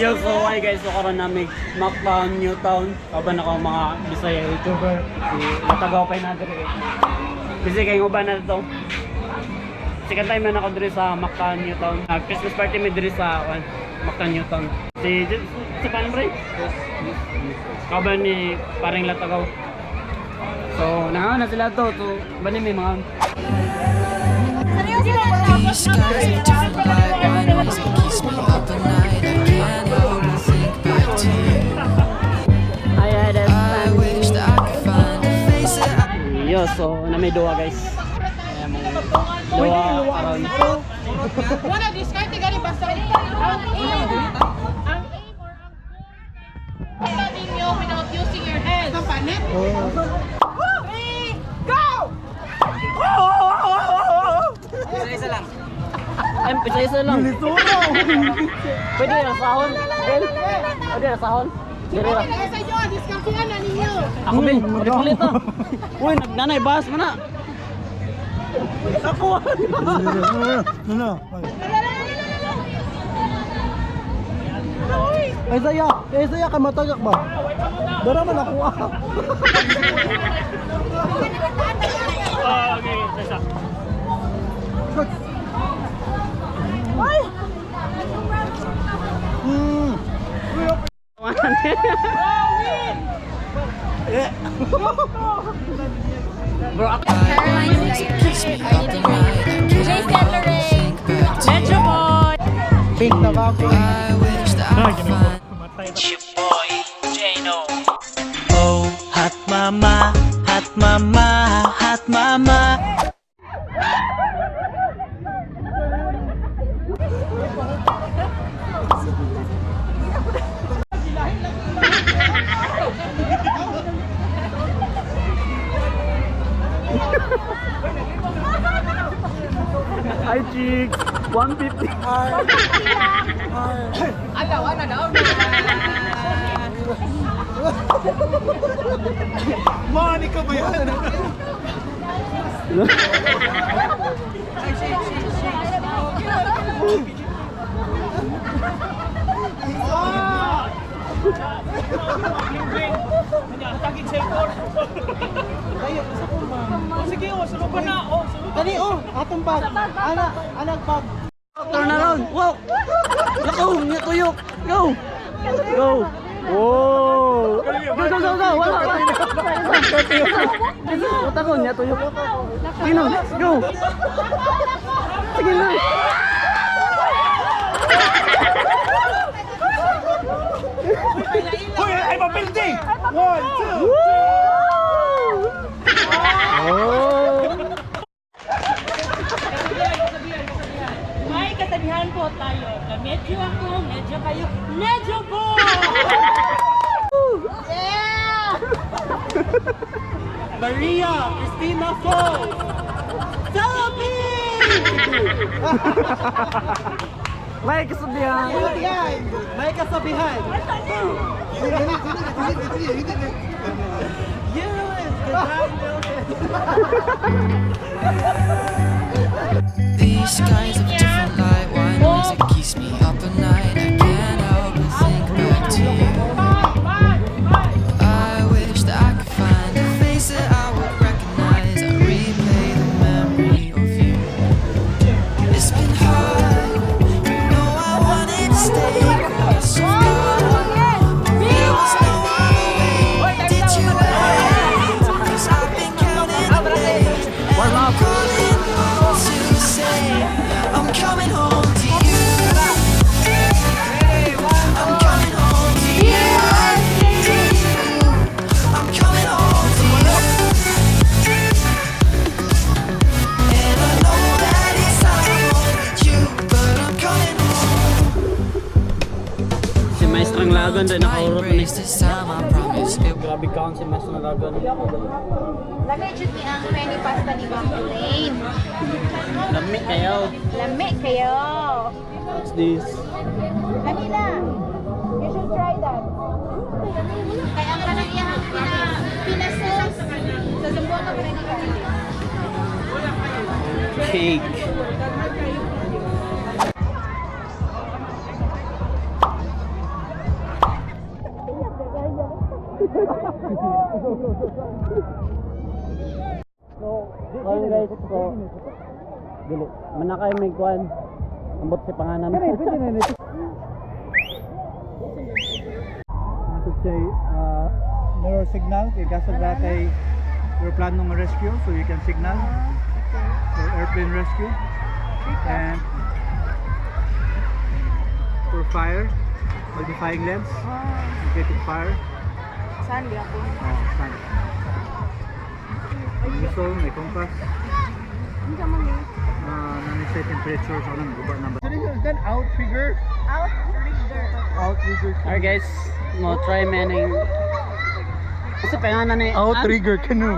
Yo, so hi guys, so karon namin Mactan, Newtown. Kaban ako mga Bisaya Youtuber. Natagaw pa na diri. Kasi kay uban na to. Second time na ako diri sa Mactan, Newtown. Christmas party mi diri sa Mactan, Newtown. Si Panbre. Kaban ni paring Latagaw. So, na sila to. So, bani may mga These skies are different light wineries. It keeps me up at night. I can't help but think back to you. I wish that I could find a face that I... Yo, so na may duwa guys. Duwa around. Wala discard gani basta ang aim or ang goal ninyo without using your hands. Ang panit. Isa lang. Ay, isa lang. Pwede na sahon. Pwede na sahon. Dire ra. Sa inyo, diskartehan na ninyo. Ako bin, ulit to. Uy, nagnanay bahas mo na. Ako. No. Ay saya ka matagak ba? Dara man ako. Okay, sasa. Bro, ako. Metro boy. Pink na ba ako? I wish that I could find... It's your boy, Jano. Oh, hot mama, hot mama, hot mama. Hi, chicks. 150. Agaw na daw. Mani ka ba yan? Sige, sunod pa na. Dali atong bag. Anak bag. Turn around. Wow. Lako, niya tuyok. Go. Go. Whoa. Go. Wala. Utakon niya tuyok. Gino, go. Sige na. Hoy, ay mapildi. 1, 2. Oh. May kasabihan po tayo. Na medyo ako, medyo kayo, medyo po! Yeah! Maria Cristina Fall. May kasabihan. May kasabihan. These skies of different light wineries. It keeps me up at night. I can't help but think back to you. I wish that I could find a face that I would recognize. I replay the memory of you. It's been hard. You know I wanted to stay close. There was no other way. Did you wait? 'Cause I've been counting the days. And I'm calling home to say I'm coming home to you. I'm coming home to you. I'm coming home to you. And I know that it's not you, but I'm coming home. Si Maestrang Lagon doon nakaurot na. Embrace this time, I promise it will. Grabe ka si Maestrang Lagon. Lamig ni ang many pasta ni Ma'am Elaine. Lamig kayo. Lamig kayo. What's this? Kanina. You should try that. Kaya ang kanang iyahang pinasos sa Zamboanga pa rin Cake. So, guys, so dili manakay may kuan. Ambot si panganan. Message say mirror signal kay kaso dati aeroplane ng rescue, so you can signal for airplane rescue and for fire magnifying lens indicating fire. Saan di ako? Sun. So may compass. Hindi ka mami. Nani-set temperature so nang guba number. Then outrigger. Outrigger. Alright guys, mo try manning. Kasi panganan ni Outrigger Canoe.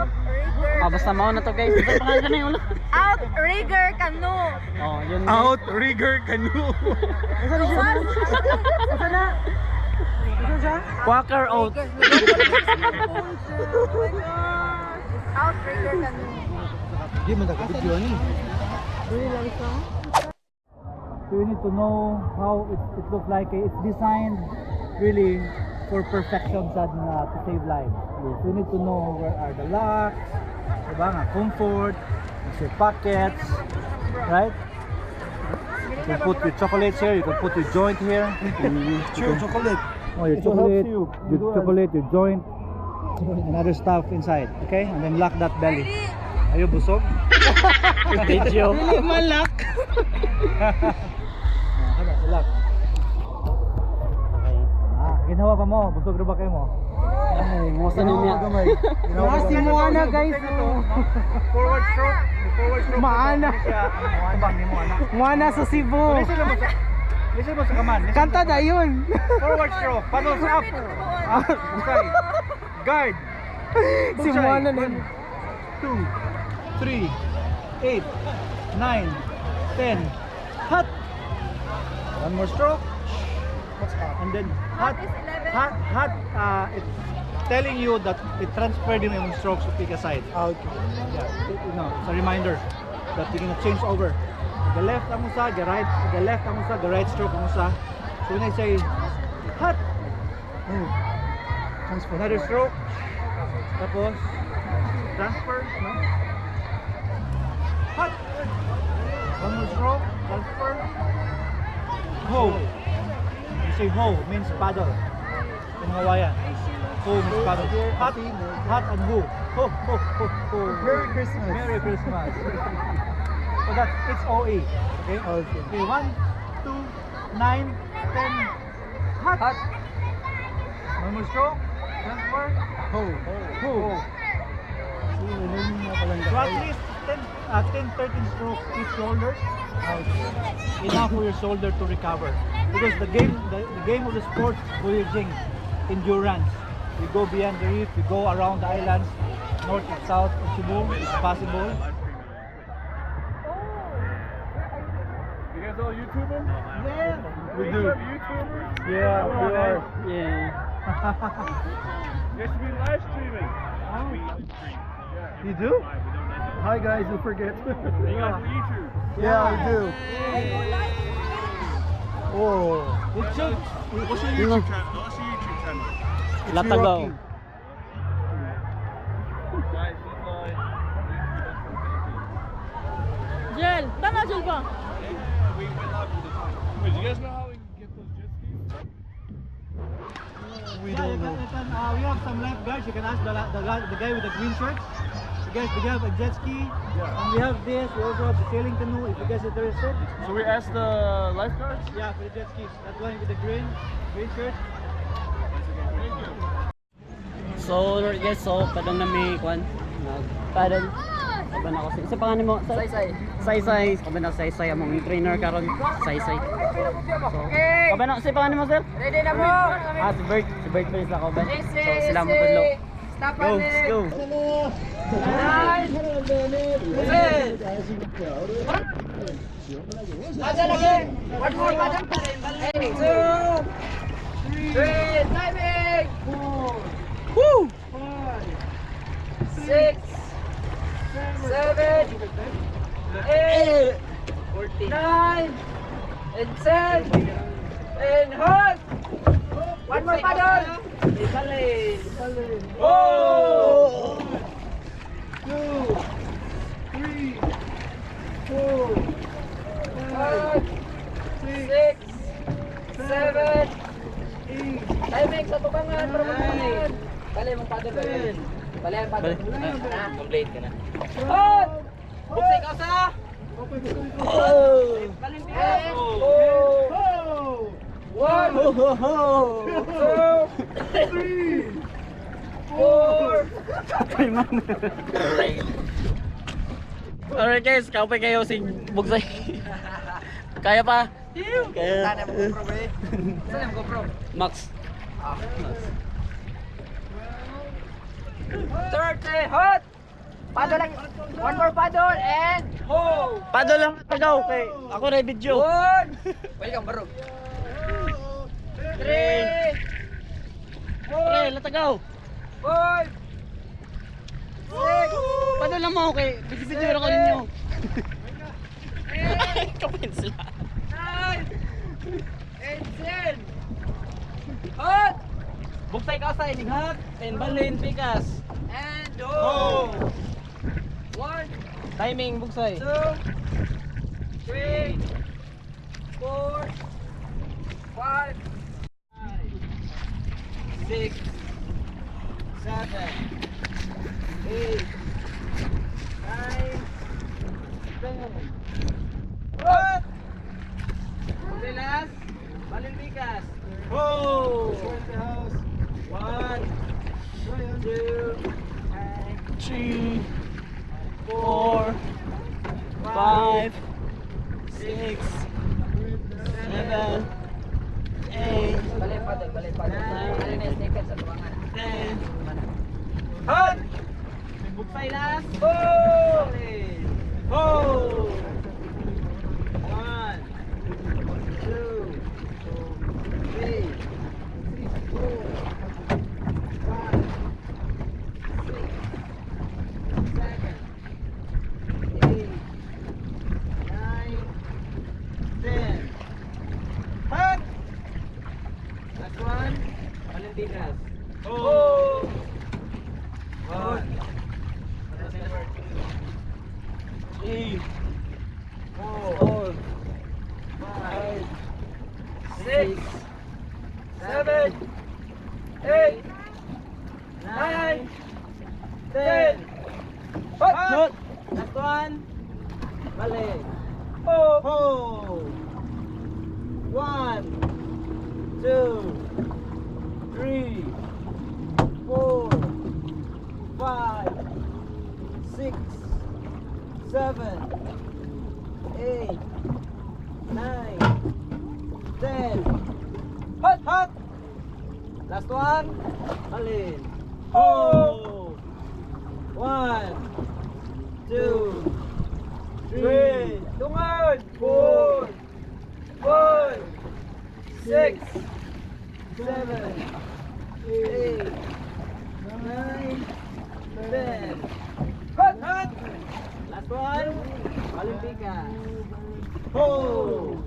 basta mao na to guys. Ito pangalan na yung Outrigger Canoe. Oh, yun. Outrigger Canoe. Quaker oat. Outrigger Canoe. Di man video ni. So you need to know how it looks like. It's designed really for perfection to save lives. So you need to know where are the locks, diba nga, comfort, your pockets, right? You can put your chocolates here, you can put your joint here. Sure, chocolate. Oh, your chocolate, your joint, and other stuff inside. Okay? And then lock that belly. Are you busog? Video. Malak. Lock. Ginawa pa mo, busog rin ba kayo mo? Ay, mo sa niya. Nasi mo ana guys. Forward stroke. Maana. Maana sa Cebu. Listen mo sa kaman. Kanta na yun. Forward stroke. Paddles up. Bukay. Guard. Si Moana na. 2, 3, 8, 9, 10. Hut. One more stroke. And then hut. It's telling you that it transferred yung strokes to pick a side. Okay. Yeah. It's a reminder that you're gonna change over. The left amusa, the right, the left amusa, the right stroke amusa. So when I say hut, move. Transfer. Another stroke. Tapos transfer. No? Hut. One more stroke. Transfer. Ho. You say ho means paddle in Hawaiian. Ho means paddle. Hut and ho. Ho, ho, ho, ho. Merry Christmas. Merry Christmas. So that's it's OE. Okay? Okay. 1, 2, 9, 10. Hut. One more stroke. Transfer. Ho. Ho. So at least 10-13 strokes each shoulder. Enough for your shoulder to recover. Because the game of the sport is voyaging, endurance. We go beyond the reef, we go around the islands, north and south of Cebu, it's possible. You guys all YouTubers? Yeah, we do. YouTubers? Yeah, we are. Yeah. You guys should be live streaming. You do? Hi guys, don't forget. You guys are YouTube. Yeah, we do. Oh, it should. What's your YouTube channel? What's your YouTube channel? Latago. Guys, look Jel, tama Jel ba? Wait, do you guys know how we can get those jet skis? We don't know. We have some lifeguards. You can ask the guy with the green shirt. You guys, we have a jet ski, and we have this. We also have the sailing canoe. If you guys are interested. So we asked the lifeguards? Yeah, for the jet skis. That one with the green shirt. So guys, so padang na may kwan. Nagpaddle. Kaban ako sa pangalan mo? Saysay. Kaban ako Saysay among trainer karon. Saysay. So, kaban ako sa pangalan mo, sir? Ready na po. Si Bert please ako ba? So sila mo tudlo. Go, let's go. One more, madam. 2, 3, timing. 4, 5, 6, 7, 8, 9, and 10, and hot. One more paddle. Oh! 6, 7, 8. Timing sa tubangan para magkain. Bale mong paddle ba yun? Bale ang paddle. Complete ka na. Hot! Buksay ka sa! Balimpikas! One! 2! 3! 4! Alright guys, kaupay kayo si Bugsay. Kaya pa? Kaya. Sana mo GoPro ba eh? Sana mo GoPro? Max. 30! Hot! Paddle lang. One more paddle and ho! Paddle lang tagaw kay ako na video. One! Welcome bro. 3! Pre, latagaw. 5! 6! Paddle lang mo kay video ako ninyo. Kapain sila. 9! And 10! Hot! Bugsay ka sa inighat. And balin pikas. And ho! 1, Timing Bugsay. 2, 3, 4, 5, 6, 7, 8, 9, 10. Hot! Bilas, balimpikas. Oh! 1, 2, 3 4 5 6 7 8 Balik paddle. Balik na yung ticket sa tubangan. 10 Hot! Bugsay last. Oh! Oh! 1, 2, 3, 4, 5, 6, 7, 8, 9, 10. Hot! Last one. Balimpikas. Oh! 1, 3 4, 5, 6, 7, 8, 9, 10. Hot! Last one. Balik. Oh! 1, 2, 3, 4, 5, 6, 7, 8, 9, 10. Hot! Last one. Alin. Oh! 1, 2, 3, tungod. 4, 5, 6, 7, 8, 9, 10. Hot! Last one. Olimpika. Oh!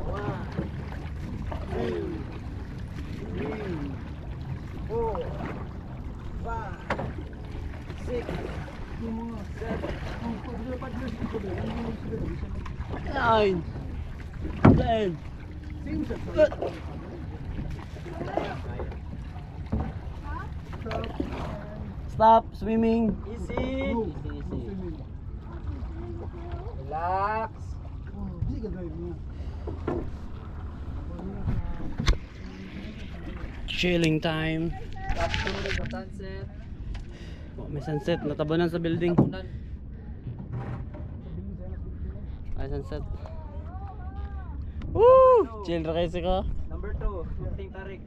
1, 2, 3, 4, 5, 6, 7, 9 10 Stop swimming. Easy. Relax. Chilling time. Tapos sa sunset. Oh, may sunset. Natabunan sa building. Tapunan. Ay, sunset. Woo! Chill ra kayo ko. Number 2, Ting Tarik.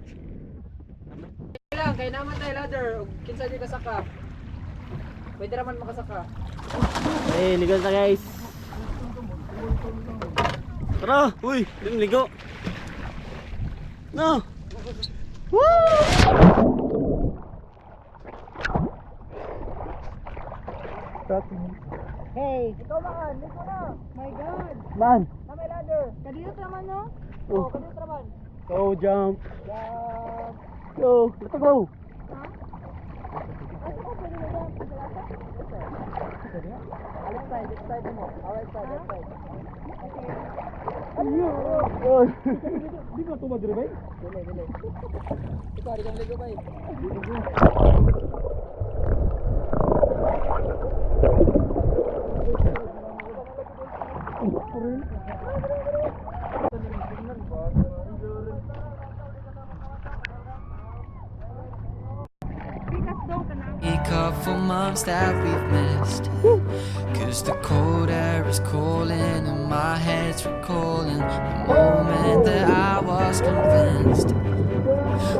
Lang, kay naman tayo ladder. Ug kinsa di kasaka. Pwede raman makasaka. Eh, ligo na guys. Tara! Uy! Ligo! No! Woo! Hey, ikaw man, liko na. My God. Man! Na may ladder. Kadiyot naman no? Oh. Oh, kadiyot naman. Go, jump. Go, let's go. Di ba tumag rin ba? Ikaw, di ka maligo ba eh? A couple months that we've missed, 'cause the cold air is calling and my head's recalling the moment that I was convinced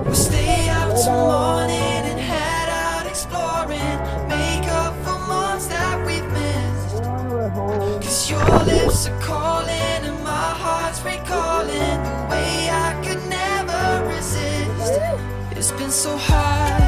we'll stay up till morning and head out exploring. Make up for months that we've missed, 'cause your lips are calling and my heart's recalling the way I could never resist. It's been so hard